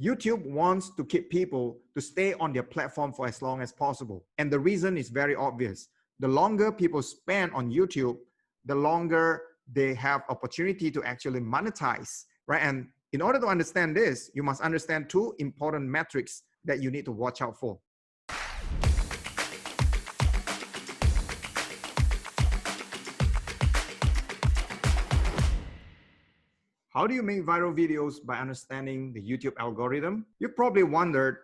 YouTube wants to keep people to stay on their platform for as long as possible. And the reason is very obvious. The longer people spend on YouTube, the longer they have opportunity to actually monetize, right? And in order to understand this, you must understand two important metrics that you need to watch out for. How do you make viral videos? By understanding the YouTube algorithm. You probably wondered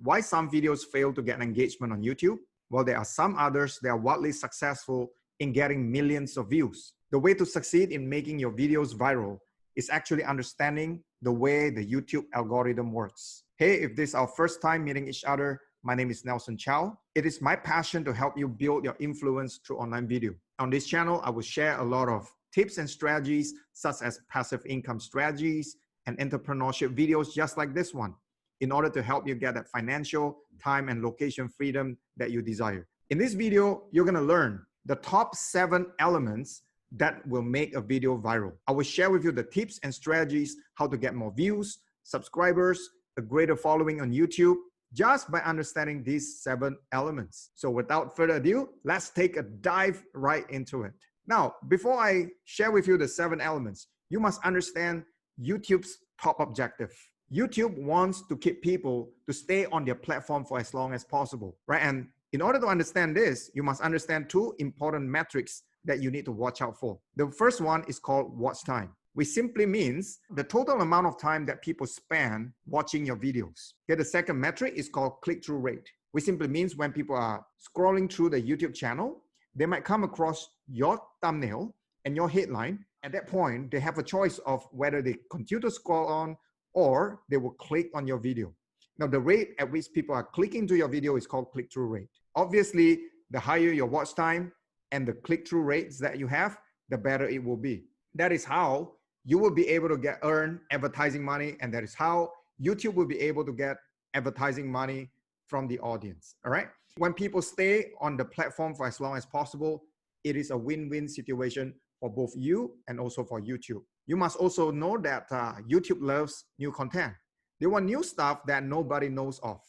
why some videos fail to get engagement on YouTube. Well, there are some others that are wildly successful in getting millions of views. The way to succeed in making your videos viral is actually understanding the way the YouTube algorithm works. Hey, if this is our first time meeting each other, my name is Nelson Chow. It is my passion to help you build your influence through online video. On this channel, I will share a lot of tips and strategies such as passive income strategies and entrepreneurship videos just like this one in order to help you get that financial, time, and location freedom that you desire. In this video, you're going to learn the top 7 elements that will make a video viral. I will share with you the tips and strategies how to get more views, subscribers, a greater following on YouTube, just by understanding these 7 elements. So without further ado, let's take a dive right into it. Now, before I share with you the 7 elements, you must understand YouTube's top objective. YouTube wants to keep people to stay on their platform for as long as possible, right? And in order to understand this, you must understand 2 important metrics that you need to watch out for. The first one is called watch time, which simply means the total amount of time that people spend watching your videos. Okay, the second metric is called click-through rate, which simply means when people are scrolling through the YouTube channel, they might come across your thumbnail and your headline. At that point, they have a choice of whether they continue to scroll on or they will click on your video. Now, the rate at which people are clicking to your video is called click-through rate. Obviously, the higher your watch time and the click-through rates that you have, the better it will be. That is how you will be able to earn advertising money, and that is how YouTube will be able to get advertising money from the audience, all right? When people stay on the platform for as long as possible, it is a win-win situation for both you and also for YouTube. You must also know that YouTube loves new content. They want new stuff that nobody knows of,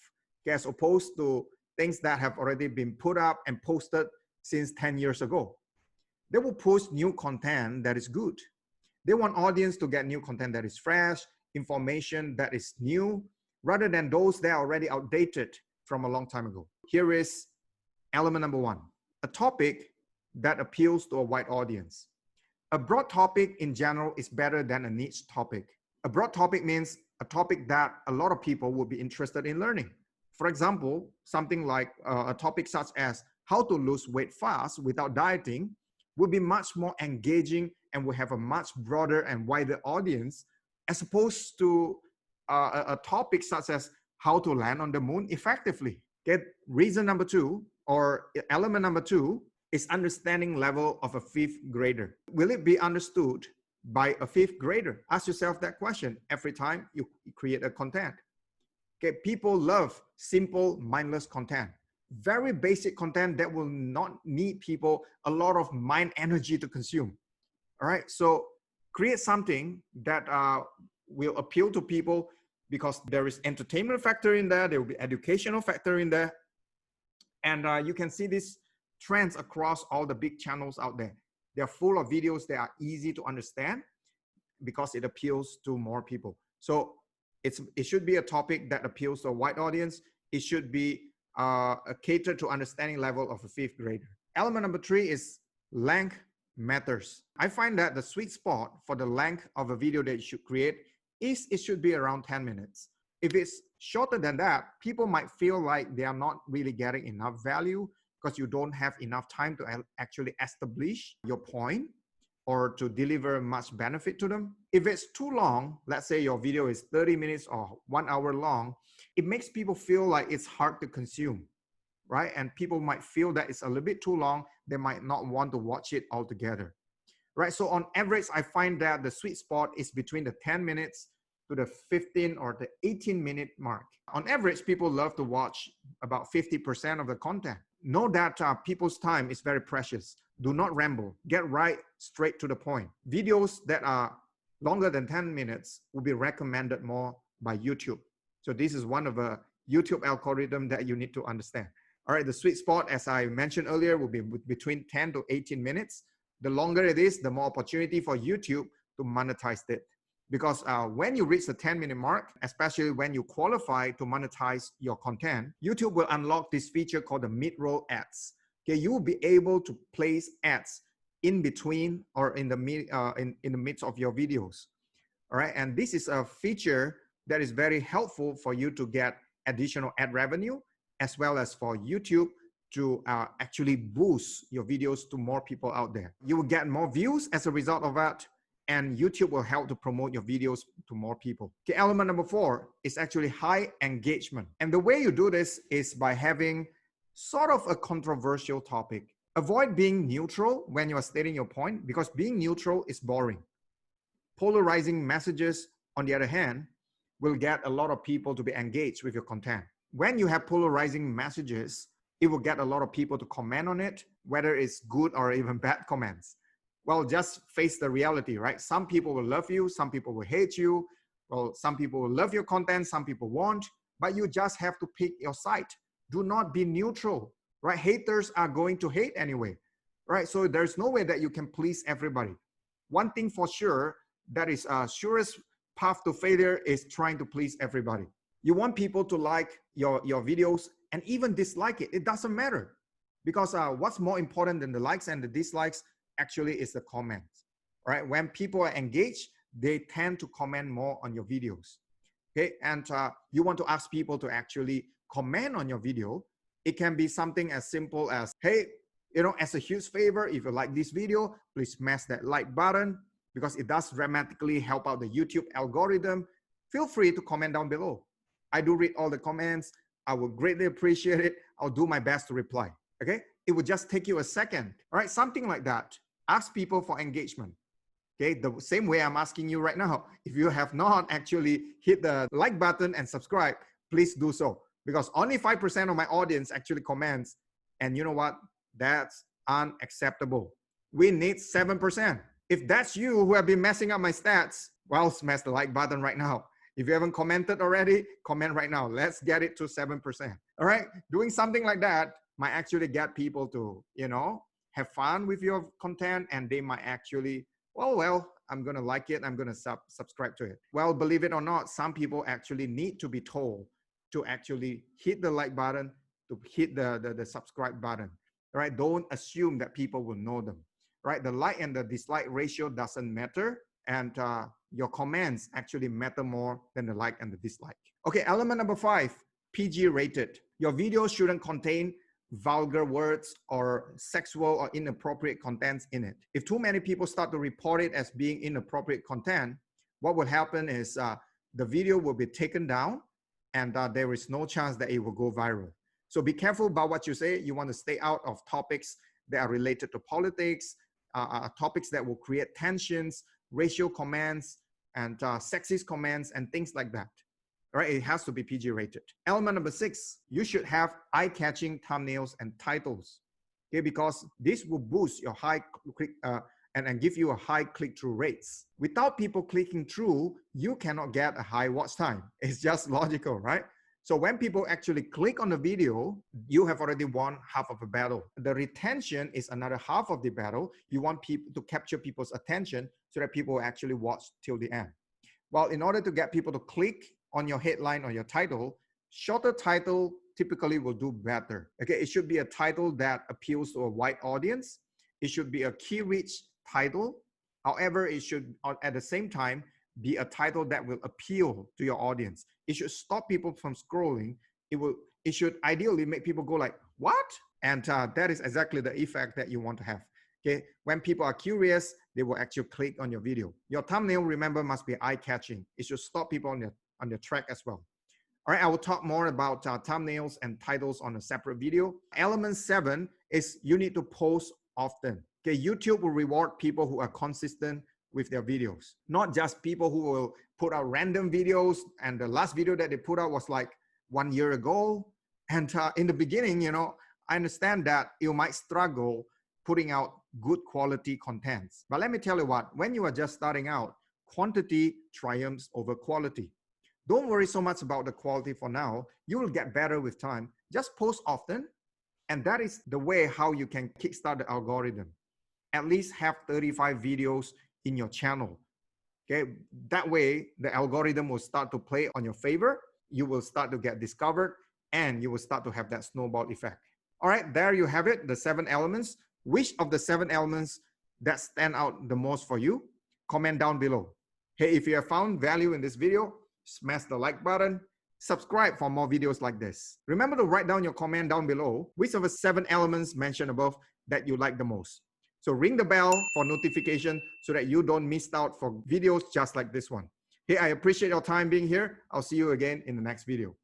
okay, as opposed to things that have already been put up and posted since 10 years ago. They will post new content that is good. They want audience to get new content that is fresh, information that is new, rather than those that are already outdated from a long time ago. Here is element number 1, a topic that appeals to a wide audience. A broad topic in general is better than a niche topic. A broad topic means a topic that a lot of people would be interested in learning. For example, something like a topic such as how to lose weight fast without dieting will be much more engaging and will have a much broader and wider audience as opposed to a topic such as how to land on the moon effectively. Okay? Reason number 2 or element number 2 is understanding level of a 5th grader. Will it be understood by a 5th grader? Ask yourself that question every time you create a content. Okay, people love simple, mindless content. Very basic content that will not need people a lot of mind energy to consume. All right, so create something that will appeal to people because there is entertainment factor in there, there will be educational factor in there. And you can see these trends across all the big channels out there. They're full of videos that are easy to understand because it appeals to more people. So it should be a topic that appeals to a wide audience. It should be catered to understanding level of a 5th grader. Element number 3 is length matters. I find that the sweet spot for the length of a video that you should create is it should be around 10 minutes. If it's shorter than that, people might feel like they are not really getting enough value because you don't have enough time to actually establish your point or to deliver much benefit to them. If it's too long, let's say your video is 30 minutes or 1 hour long, it makes people feel like it's hard to consume, right? And people might feel that it's a little bit too long. They might not want to watch it altogether, right? So on average, I find that the sweet spot is between the 10 minutes to the 15 or the 18-minute mark. On average, people love to watch about 50% of the content. Know that people's time is very precious. Do not ramble. Get right straight to the point. Videos that are longer than 10 minutes will be recommended more by YouTube. So this is one of a YouTube algorithm that you need to understand. All right, the sweet spot, as I mentioned earlier, will be between 10 to 18 minutes. The longer it is, the more opportunity for YouTube to monetize it. Because when you reach the 10-minute mark, especially when you qualify to monetize your content, YouTube will unlock this feature called the mid-roll ads. Okay, you will be able to place ads in between or in the midst of your videos. All right, and this is a feature that is very helpful for you to get additional ad revenue, as well as for YouTube to actually boost your videos to more people out there. You will get more views as a result of that, and YouTube will help to promote your videos to more people. Okay, element number 4 is actually high engagement. And the way you do this is by having sort of a controversial topic. Avoid being neutral when you are stating your point, because being neutral is boring. Polarizing messages, on the other hand, will get a lot of people to be engaged with your content. When you have polarizing messages, it will get a lot of people to comment on it, whether it's good or even bad comments. Well, just face the reality, right? Some people will love you, some people will hate you. Well, some people will love your content, some people won't, but you just have to pick your side. Do not be neutral, right? Haters are going to hate anyway, right? So there's no way that you can please everybody. One thing for sure, that is surest path to failure is trying to please everybody. You want people to like your videos and even dislike it. It doesn't matter, because what's more important than the likes and the dislikes actually is the comments, right? When people are engaged, they tend to comment more on your videos. Okay, and you want to ask people to actually comment on your video. It can be something as simple as, hey, you know, as a huge favor, if you like this video, please smash that like button, because it does dramatically help out the YouTube algorithm. Feel free to comment down below. I do read all the comments. I will greatly appreciate it. I'll do my best to reply. Okay, it will just take you a second. All right, something like that. Ask people for engagement. Okay, the same way I'm asking you right now. If you have not actually hit the like button and subscribe, please do so, because only 5% of my audience actually comments. And you know what? That's unacceptable. We need 7%. If that's you who have been messing up my stats, well, smash the like button right now. If you haven't commented already, comment right now. Let's get it to 7%. All right, doing something like that might actually get people to, you know, have fun with your content, and they might actually, well, I'm going to like it. I'm going to subscribe to it. Well, believe it or not, some people actually need to be told to actually hit the like button, to hit the subscribe button. All right, don't assume that people will know them. Right, the like and the dislike ratio doesn't matter, and your comments actually matter more than the like and the dislike. Okay, element number 5, PG rated. Your video shouldn't contain vulgar words or sexual or inappropriate contents in it. If too many people start to report it as being inappropriate content, what will happen is the video will be taken down, and there is no chance that it will go viral. So be careful about what you say. You want to stay out of topics that are related to politics, topics that will create tensions, racial comments, and sexist comments, and things like that. All right, it has to be PG rated. Element number 6, you should have eye-catching thumbnails and titles. Okay, because this will boost your high click and give you a high click-through rates. Without people clicking through, you cannot get a high watch time. It's just logical, right? So when people actually click on the video, you have already won half of the battle. The retention is another half of the battle. You want people to capture people's attention so that people actually watch till the end. Well, in order to get people to click on your headline or your title, shorter title typically will do better. Okay, it should be a title that appeals to a wide audience. It should be a key-rich title. However, it should at the same time be a title that will appeal to your audience. It should stop people from scrolling. It should ideally make people go like, what? And that is exactly the effect that you want to have. Okay, when people are curious, they will actually click on your video. Your thumbnail, remember, must be eye-catching. It should stop people on the track as well. All right, I will talk more about thumbnails and titles on a separate video. Element 7 is you need to post often. Okay, YouTube will reward people who are consistent with their videos, not just people who will put out random videos, and the last video that they put out was like 1 year ago. And in the beginning, you know, I understand that you might struggle putting out good quality contents. But let me tell you what, when you are just starting out, quantity triumphs over quality. Don't worry so much about the quality for now. You will get better with time. Just post often. And that is the way how you can kickstart the algorithm. At least have 35 videos in your channel. Okay, that way the algorithm will start to play on your favor. You will start to get discovered and you will start to have that snowball effect. All right, there you have it, the 7 elements. Which of the 7 elements that stand out the most for you? Comment down below. Hey, if you have found value in this video, smash the like button, subscribe for more videos like this. Remember to write down your comment down below which of the 7 elements mentioned above that you like the most. So ring the bell for notification so that you don't miss out for videos just like this one. Hey, I appreciate your time being here. I'll see you again in the next video.